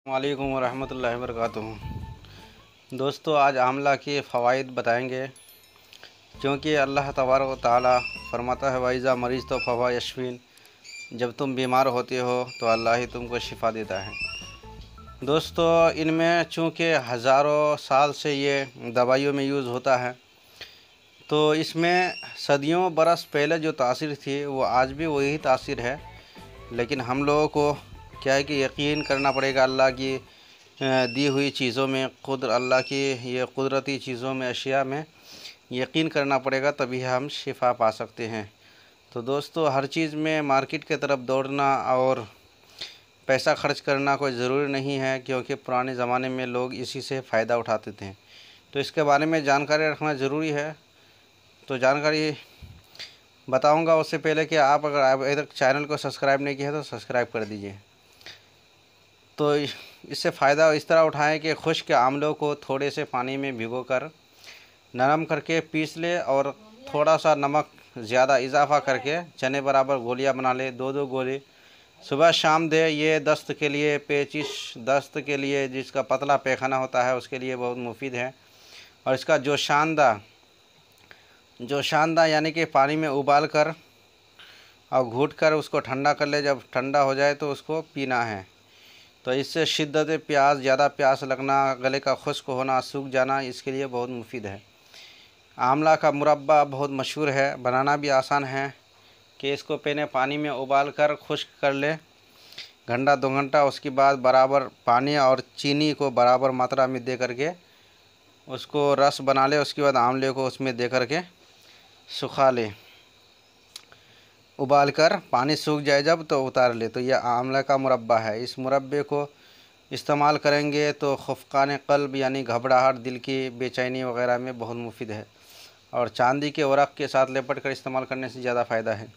वालेकुम वरहमतुल्लाहि वबरकातुहू। दोस्तों, आज आमला के फ़वाइद बताएंगे, क्योंकि अल्लाह तबारक व तआला फरमाता है वाइज़ा मरीज़ तो फ़वा यशफ़ीन, जब तुम बीमार होते हो तो अल्लाह ही तुमको शिफ़ा देता है। दोस्तों, इनमें चूँकि हज़ारों साल से ये दवाइयों में यूज़ होता है, तो इसमें सदियों बरस पहले जो तासीर थी वो आज भी वही तासीर है। लेकिन हम लोगों को क्या है कि यकीन करना पड़ेगा अल्लाह की दी हुई चीज़ों में, अल्लाह की ये कुदरती चीज़ों में, अशिया में यकीन करना पड़ेगा, तभी हम शिफा पा सकते हैं। तो दोस्तों, हर चीज़ में मार्केट की तरफ दौड़ना और पैसा खर्च करना कोई ज़रूरी नहीं है, क्योंकि पुराने ज़माने में लोग इसी से फ़ायदा उठाते थे। तो इसके बारे में जानकारी रखना ज़रूरी है। तो जानकारी बताऊंगा, उससे पहले कि आप अगर अभी तक चैनल को सब्सक्राइब नहीं किया है तो सब्सक्राइब कर दीजिए। तो इससे फ़ायदा इस तरह उठाएं कि खुश्क आमलों को थोड़े से पानी में भिगोकर नरम करके पीस ले और थोड़ा सा नमक ज़्यादा इजाफा करके चने बराबर गोलियां बना ले। दो गोली सुबह शाम दे। ये दस्त के लिए, पेचिश दस्त के लिए, जिसका पतला पैखाना होता है उसके लिए बहुत मुफीद है। और इसका जोशानदा यानी कि पानी में उबाल कर और घूट कर उसको ठंडा कर ले। जब ठंडा हो जाए तो उसको पीना है। तो इससे शिद्दत प्यास, ज़्यादा प्यास लगना, गले का खुश्क होना, सूख जाना, इसके लिए बहुत मुफीद है। आंवला का मुरब्बा बहुत मशहूर है, बनाना भी आसान है कि इसको पहले पानी में उबाल कर खुश्क कर ले घंटा 2 घंटा। उसके बाद बराबर पानी और चीनी को बराबर मात्रा में दे करके उसको रस बना ले। उसके बाद आंवले को उसमें दे करके सुखा ले, उबाल कर पानी सूख जाए जब तो उतार ले। तो यह आंवला का मुरब्बा है। इस मुरब्बे को इस्तेमाल करेंगे तो खफकान क़ल्ब यानी घबराहट, दिल की बेचैनी वगैरह में बहुत मुफीद है। और चांदी के वरक़ के साथ लेपट कर इस्तेमाल करने से ज़्यादा फ़ायदा है।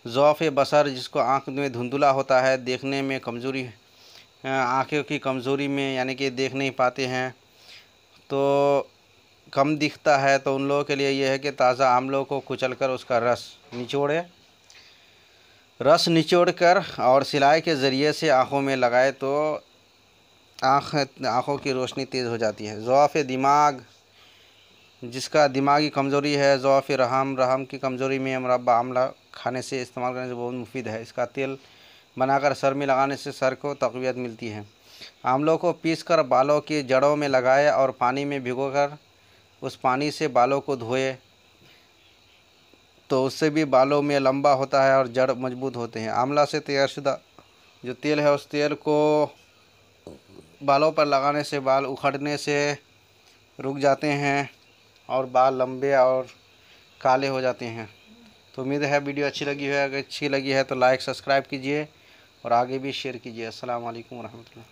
ज़ौफ़ बसर, जिसको आँख में धुंधला होता है, देखने में कमज़ोरी, आँखों की कमज़ोरी में यानी कि देख नहीं पाते हैं, तो कम दिखता है, तो उन लोगों के लिए यह है कि ताज़ा आमलों को कुचल कर उसका रस निचोड़ कर और सिलाई के ज़रिए से आँखों में लगाए तो आँखों की रोशनी तेज़ हो जाती है। ज़ौफ़ दिमाग, जिसका दिमागी कमज़ोरी है, ज़ौफ़ रहम की कमज़ोरी में मुरब्बा आंवला खाने से, इस्तेमाल करने से बहुत मुफीद है। इसका तेल बनाकर सर में लगाने से सर को तक़वियत मिलती है। आंवलों को पीसकर बालों की जड़ों में लगाए और पानी में भिगोकर उस पानी से बालों को धोए, तो उससे भी बालों में लंबा होता है और जड़ मजबूत होते हैं। आंवला से तैयारशुदा जो तेल है, उस तेल को बालों पर लगाने से बाल उखड़ने से रुक जाते हैं और बाल लंबे और काले हो जाते हैं। तो उम्मीद है वीडियो अच्छी लगी है। अगर अच्छी लगी है तो लाइक, सब्सक्राइब कीजिए और आगे भी शेयर कीजिए। अस्सलाम वालेकुम वरहमतुल्लाह।